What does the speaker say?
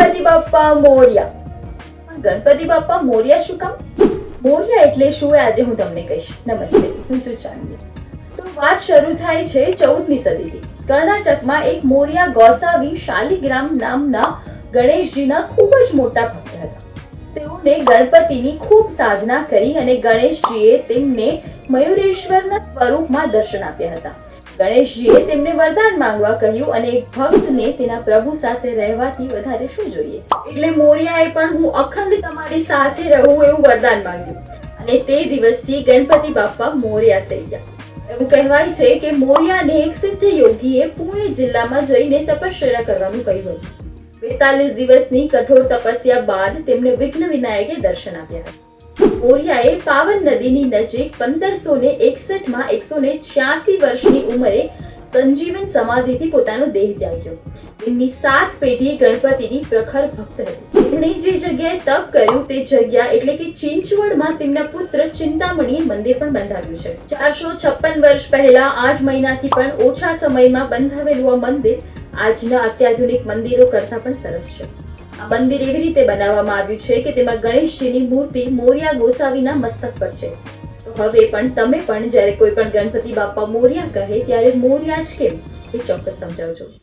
ગણપતિ બાપ્પા મોર્યા. પણ ગણપતિ બાપ્પા મોર્યા શું કામ? મોર્યા એટલે શું એ આજે હું તમને કહીશ. નમસ્તે, હું છું ચાંદની. તો વાત શરૂ થાય છે 14મી સદીથી. કર્ણાટકમાં એક મોર્યા ગોસાવી શાલિગ્રામ નામના ગણેશજીના ખૂબ જ મોટા ભક્ત હતા. તેઓને ગણપતિની ખૂબ સાધના કરી અને ગણેશજીએ તેમને મયુરેશ્વરના સ્વરૂપમાં દર્શન આપ્યા હતા. ગણેશજીએ તેમને વરદાન માંગવા કહ્યું અને એક ભક્તને તેના પ્રભુ સાથે રહેવાથી વધારે શું જોઈએ. એટલે મોર્યાએ પણ હું અખંડ તમારી સાથે રહું એવું વરદાન માંગ્યું અને તે દિવસથી ગણપતિ બાપ્પા મોર્યા થઈ ગયા. એવું કહેવાય છે કે મોર્યાને એક સિદ્ધ યોગીએ પુણે જિલ્લામાં જઈને તપશ્ચર્યા કરવાનું કહ્યું હતું. 42 દિવસની કઠોર તપસ્યા બાદ તેમને વિઘ્ન વિનાયકે દર્શન આપ્યા હતા. મોર્યાએ પાવન નદીની નજીક 1561માં 186 વર્ષની ઉંમરે સંજીવન સમાધિથી પોતાનો દેહ ત્યાગ્યો. તેમની 7 પેઢી ગણપતિની પ્રખર ભક્ત હતી. તેમણે જે જગ્યાએ તપ કર્યું તે જગ્યા એટલે કે ચિંચવડમાં તેમના પુત્ર ચિંતામણી મંદિર પણ બંધાવ્યું છે. 456 વર્ષ પહેલા 8 મહિનાથી પણ ઓછા સમયમાં બંધાવેલું આ મંદિર આજના અત્યાધુનિક મંદિરો કરતા પણ સરસ છે. આ મંદિર એવી રીતે બનાવવામાં આવ્યું છે કે તેમાં ગણેશજીની મૂર્તિ મોર્યા ગોસાવીના મસ્તક પર છે. તો હવે પણ તમે પણ જ્યારે કોઈ પણ ગણપતિ બાપ્પા મોર્યા કહે ત્યારે મોર્યા જ કેમ એ ચોક્કસ સમજાવજો.